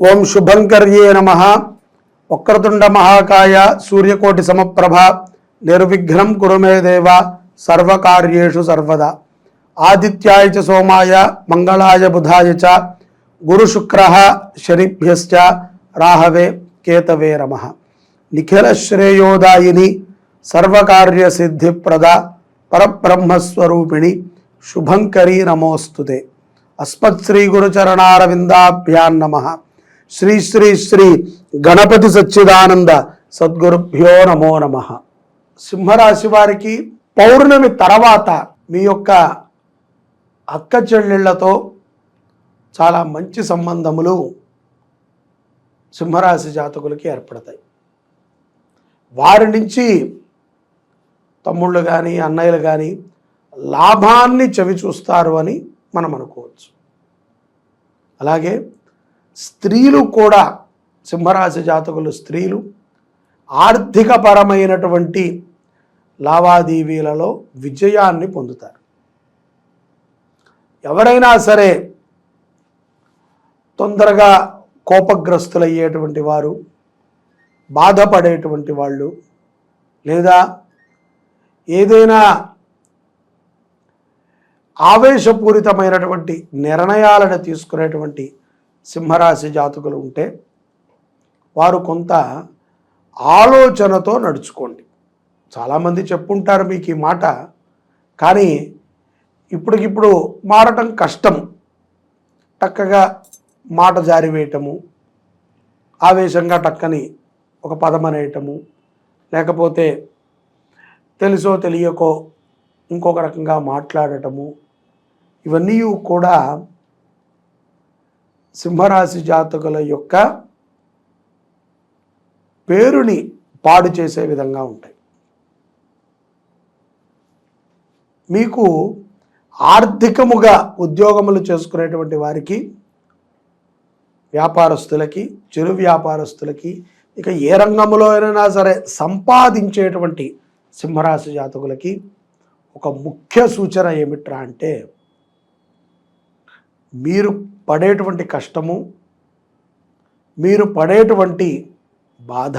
ఓం శుభంకర్యే నమః. వక్రతుండ మహాకాయ సూర్యకోటి సమప్రభ నిర్విఘ్నం కురు మే దేవ సర్వకార్యేషు సర్వదా. ఆదిత్యాయ చ సోమాయ మంగళాయ బుధాయ చ గురు శుక్రః శనిభ్యశ్చ రాహవే కేతవే నమః. నిఖిల శ్రేయోదాయిని సర్వకార్య సిద్ధిప్రద పరబ్రహ్మస్వరూపిణి శుభంకరీ నమోస్తుతే. అస్మత్ శ్రీ గురుచరణారవిందాభ్యాం నమః. శ్రీ శ్రీ శ్రీ గణపతి సచ్చిదానంద సద్గురుభ్యో నమో నమః. సింహరాశి వారికి పౌర్ణమి తర్వాత మీ యొక్క అక్క చెల్లెళ్లతో చాలా మంచి సంబంధములు సింహరాశి జాతకులకి ఏర్పడతాయి. వారి నుంచి తమ్ముళ్ళు కానీ అన్నయ్యలు కానీ లాభాన్ని చవి చూస్తారు అని మనం అనుకోవచ్చు. అలాగే స్త్రీలు కూడా, సింహరాశి జాతకులు స్త్రీలు ఆర్థికపరమైనటువంటి లావాదేవీలలో విజయాన్ని పొందుతారు. ఎవరైనా సరే తొందరగా కోపగ్రస్తులయ్యేటువంటి వారు, బాధపడేటువంటి వాళ్ళు, లేదా ఏదైనా ఆవేశపూరితమైనటువంటి నిర్ణయాలను తీసుకునేటువంటి సింహరాశి జాతకులు ఉంటే వారు కొంత ఆలోచనతో నడుచుకోండి. చాలామంది చెప్పుంటారు మీకు ఈ మాట, కానీ ఇప్పటికిప్పుడు మారటం కష్టం. టక్కగా మాట జారివేయటము, ఆవేశంగా టక్కని ఒక పదం అనేయటము, లేకపోతే తెలుసో తెలియకో ఇంకొక రకంగా మాట్లాడటము, ఇవన్నీ కూడా సింహరాశి జాతకుల యొక్క పేరుని పాడు చేసే విధంగా ఉంటాయి. మీకు ఆర్థికముగా ఉద్యోగములు చేసుకునేటువంటి వారికి, వ్యాపారస్తులకి, చిరు వ్యాపారస్తులకి, ఇక ఏ రంగంలో అయినా సరే సంపాదించేటువంటి సింహరాశి జాతకులకి ఒక ముఖ్య సూచన ఏమిట్రా అంటే, మీరు పడేటువంటి కష్టము, మీరు పడేటువంటి బాధ,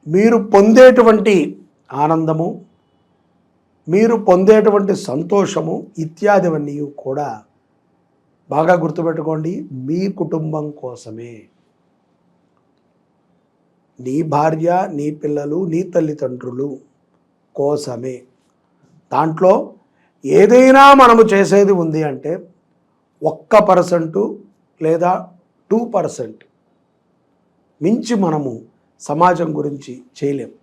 మీరు పొందేటువంటి ఆనందము, మీరు పొందేటువంటి సంతోషము ఇత్యాదివన్నీ కూడా బాగా గుర్తుపెట్టుకోండి, మీ కుటుంబం కోసమే. నీ భార్య, నీ పిల్లలు, నీ తల్లిదండ్రులు కోసమే. దాంట్లో ఏదైనా మనము చేసేది ఉంది అంటే 1% లేదా 2% మించి మనము సమాజం గురించి చేయలేము.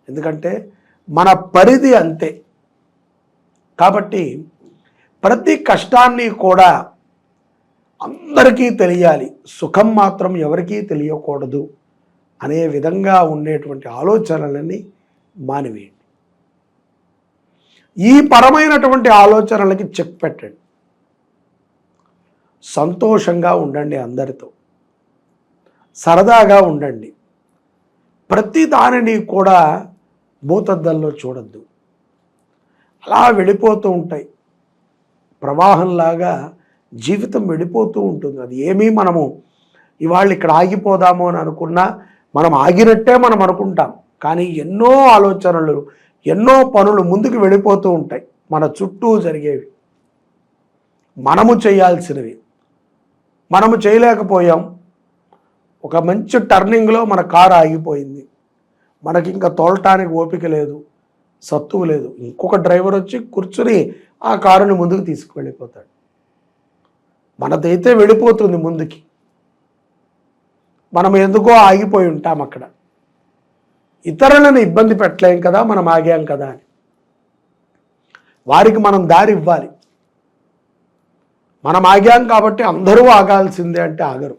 ఎందుకంటే మన పరిధి అంతే. కాబట్టి ప్రతి కష్టాన్ని కూడా అందరికీ తెలియాలి, సుఖం మాత్రం ఎవరికీ తెలియకూడదు అనే విధంగా ఉండేటువంటి ఆలోచనలని మానివేయండి. ఈ పరమైనటువంటి ఆలోచనలకి చెక్ పెట్టండి. సంతోషంగా ఉండండి, అందరితో సరదాగా ఉండండి. ప్రతి దానిని కూడా భూతద్దంలో చూడద్దు. అలా వెళ్ళిపోతూ ఉంటాయి, ప్రవాహంలాగా జీవితం వెళ్ళిపోతూ ఉంటుంది. అది ఏమీ మనము ఇవాళ ఇక్కడ ఆగిపోదాము అని అనుకున్నా మనం ఆగినట్టే మనం అనుకుంటాం, కానీ ఎన్నో ఆలోచనలు, ఎన్నో పనులు ముందుకు వెళ్ళిపోతూ ఉంటాయి. మన చుట్టూ జరిగేవి, మనము చేయాల్సినవి మనము చేయలేకపోయాం. ఒక మంచి టర్నింగ్లో మన కారు ఆగిపోయింది, మనకి ఇంకా తోలటానికి ఓపిక లేదు, సత్తువు లేదు. ఇంకొక డ్రైవర్ వచ్చి కూర్చుని ఆ కారుని ముందుకు తీసుకువెళ్ళిపోతాడు. మనదైతే వెళ్ళిపోతుంది ముందుకి, మనం ఎందుకో ఆగిపోయి ఉంటాం అక్కడ. ఇతరులను ఇబ్బంది పెట్టలేం కదా, మనం ఆగాం కదా అని. వారికి మనం దారి ఇవ్వాలి. మనం ఆగాం కాబట్టి అందరూ ఆగాల్సిందే అంటే ఆగరు.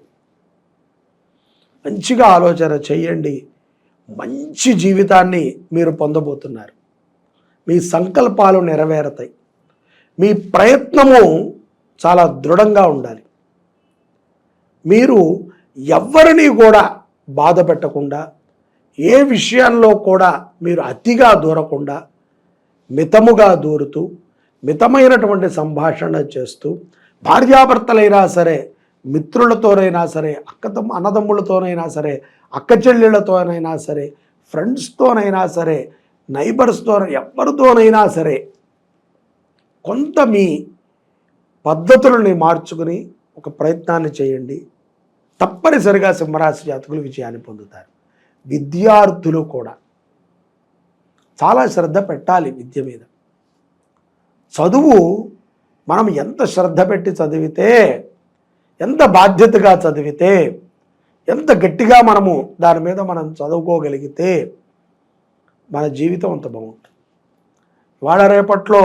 మంచిగా ఆలోచన చేయండి. మంచి జీవితాన్ని మీరు పొందబోతున్నారు. మీ సంకల్పాలు నెరవేరుతాయి. మీ ప్రయత్నము చాలా దృఢంగా ఉండాలి. మీరు ఎవ్వరిని కూడా బాధ పెట్టకుండా, ఏ విషయాల్లో కూడా మీరు అతిగా దూరకుండా, మితముగా దూరుతూ, మితమైనటువంటి సంభాషణ చేస్తూ, భార్యాభర్తలైనా సరే మిత్రులతోనైనా సరే, అన్నదమ్ములతోనైనా సరే, అక్క చెల్లెళ్ళతోనైనా సరే, ఫ్రెండ్స్తోనైనా సరే, నైబర్స్తో, ఎవరితోనైనా సరే కొంత మీ పద్ధతులని మార్చుకుని ఒక ప్రయత్నాన్ని చేయండి. తప్పనిసరిగా సింహరాశి జాతకులు విజయాన్ని పొందుతారు. విద్యార్థులు కూడా చాలా శ్రద్ధ పెట్టాలి విద్య మీద. చదువు మనం ఎంత శ్రద్ధ పెట్టి చదివితే, ఎంత బాధ్యతగా చదివితే, ఎంత గట్టిగా మనము దాని మీద మనం చదువుకోగలిగితే మన జీవితం అంత బాగుంటుంది. ఇవాళ రేపట్లో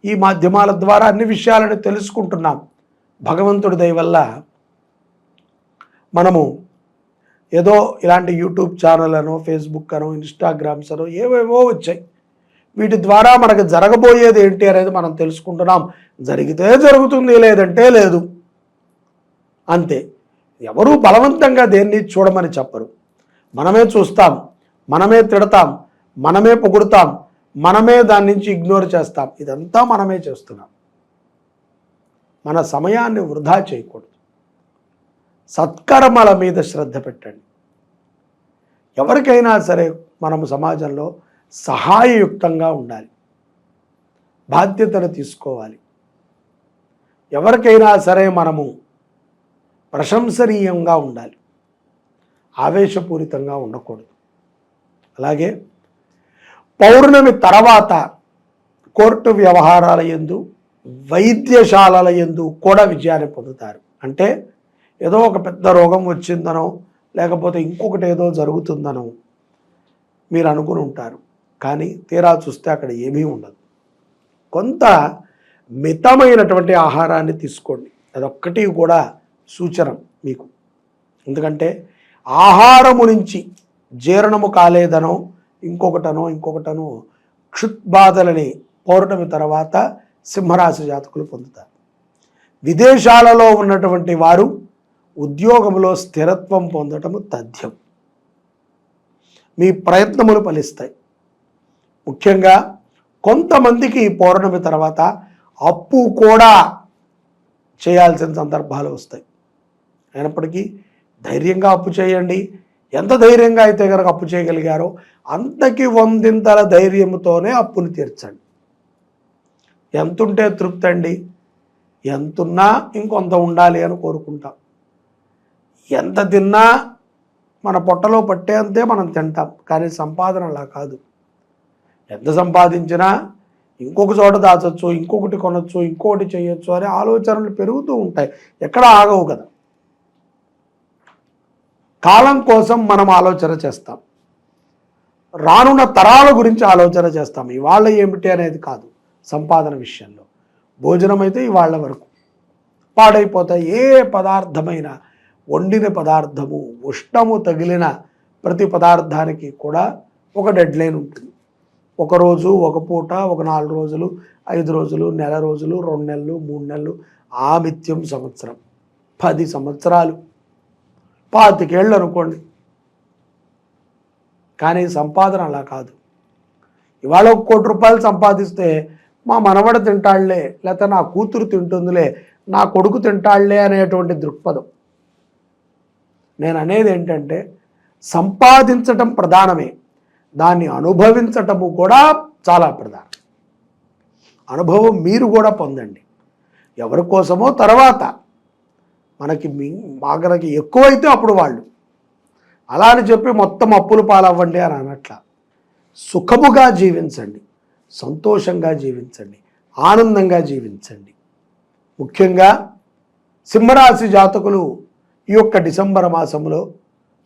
ఈ మాధ్యమాల ద్వారా అన్ని విషయాలను తెలుసుకుంటున్నాం. భగవంతుడి దయ వల్ల మనము ఏదో ఇలాంటి యూట్యూబ్ ఛానల్ అనో, ఫేస్బుక్ అనో, ఇన్స్టాగ్రామ్స్ అనో ఏవేవో వచ్చాయి. వీటి ద్వారా మనకు జరగబోయేది ఏంటి అనేది మనం తెలుసుకుంటున్నాం. జరిగితే జరుగుతుంది, లేదంటే లేదు, అంతే. ఎవరూ బలవంతంగా దేన్ని చూడమని చెప్పరు. మనమే చూస్తాం, మనమే తిడతాం, మనమే పొగుడుతాం, మనమే దాని నుంచి ఇగ్నోర్ చేస్తాం. ఇదంతా మనమే చేస్తున్నాం. మన సమయాన్ని వృధా చేయకూడదు. సత్కర్మల మీద శ్రద్ధ పెట్టండి. ఎవరికైనా సరే మనము సమాజంలో సహాయయుక్తంగా ఉండాలి, బాధ్యతను తీసుకోవాలి. ఎవరికైనా సరే మనము ప్రశంసనీయంగా ఉండాలి, ఆవేశపూరితంగా ఉండకూడదు. అలాగే పౌర్ణమి తర్వాత కోర్టు వ్యవహారాల యందు, వైద్యశాలల యందు కూడా విజయాన్ని పొందుతారు. అంటే ఏదో ఒక పెద్ద రోగం వచ్చిందనో, లేకపోతే ఇంకొకటి ఏదో జరుగుతుందనో మీరు అనుకుని ఉంటారు. కానీ తీరా చూస్తే అక్కడ ఏమీ ఉండదు. కొంత మితమైనటువంటి ఆహారాన్ని తీసుకోండి. అదొక్కటి కూడా సూచన మీకు. ఎందుకంటే ఆహారము నుంచి జీర్ణము కాలేదనో, ఇంకొకటనో క్షుత్బాధలని పౌర్ణమి తర్వాత సింహరాశి జాతకులు పొందుతారు. విదేశాలలో ఉన్నటువంటి వారు ఉద్యోగంలో స్థిరత్వం పొందటము తథ్యం. మీ ప్రయత్నములు ఫలిస్తాయి. ముఖ్యంగా కొంతమందికి పౌర్ణమి తర్వాత అప్పు కూడా చేయాల్సిన సందర్భాలు వస్తాయి. అయినప్పటికీ ధైర్యంగా అప్పు చేయండి. ఎంత ధైర్యంగా అయితే కనుక అప్పు చేయగలిగారో అంతకి 100 ధైర్యంతోనే అప్పుని తీర్చండి. ఎంతుంటే తృప్తి అండి. ఎంతున్నా ఇంకొంత ఉండాలి అని కోరుకుంటాం. ఎంత తిన్నా మన పొట్టలో పట్టేంతే మనం తింటాం. కానీ సంపాదన అలా కాదు. ఎంత సంపాదించినా ఇంకొక చోట దాచొచ్చు, ఇంకొకటి కొనొచ్చు, ఇంకొకటి చేయొచ్చు అనే ఆలోచనలు పెరుగుతూ ఉంటాయి. ఎక్కడ ఆగవు కదా. కాలం కోసం మనం ఆలోచన చేస్తాం, రానున్న తరాల గురించి ఆలోచన చేస్తాం. ఇవాళ ఏమిటి అనేది కాదు. సంపాదన విషయంలో భోజనం అయితే ఇవాళ వరకు పాడైపోతాయి. ఏ పదార్థమైనా, వండిన పదార్థము, ఉష్ణము తగిలిన ప్రతి పదార్థానికి కూడా ఒక డెడ్ లైన్ ఉంటుంది. ఒక రోజు, ఒక పూట, ఒక 4 రోజులు, 5 రోజులు, నెల రోజులు, 2 నెలలు, 3 నెలలు, ఆమిత్యం సంవత్సరం, 10 సంవత్సరాలు, 25 ఏళ్ళు అనుకోండి. కానీ సంపాదన అలా కాదు. ఇవాళ 1 కోటి రూపాయలు సంపాదిస్తే మా మనవడు తింటాళ్లే, లేకపోతే నా కూతురు తింటుందిలే, నా కొడుకు తింటాళ్లే అనేటువంటి దృక్పథం. నేను అనేది ఏంటంటే సంపాదించటం ప్రధానమే, దాన్ని అనుభవించటము కూడా చాలా ప్రధానం. అనుభవం మీరు కూడా పొందండి. ఎవరి కోసమో తర్వాత మనకి ఎక్కువైతే అప్పుడు వాళ్ళు అలా అని చెప్పి మొత్తం అప్పులు పాలవ్వండి అని అనట్లా. సుఖముగా జీవించండి, సంతోషంగా జీవించండి, ఆనందంగా జీవించండి. ముఖ్యంగా సింహరాశి జాతకులు ఈ యొక్క డిసెంబర్ మాసంలో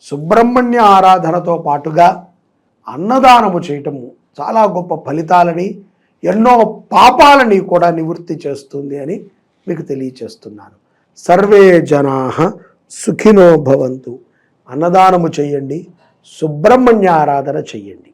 సుబ్రహ్మణ్య ఆరాధనతో పాటుగా అన్నదానము చేయటము చాలా గొప్ప ఫలితాలని, ఎన్నో పాపాలని కూడా నివృత్తి చేస్తుంది అని మీకు తెలియచేస్తున్నాను. సర్వే జనాః సుఖినో భవంతు. అన్నదానము చెయ్యండి, సుబ్రహ్మణ్య ఆరాధన చెయ్యండి.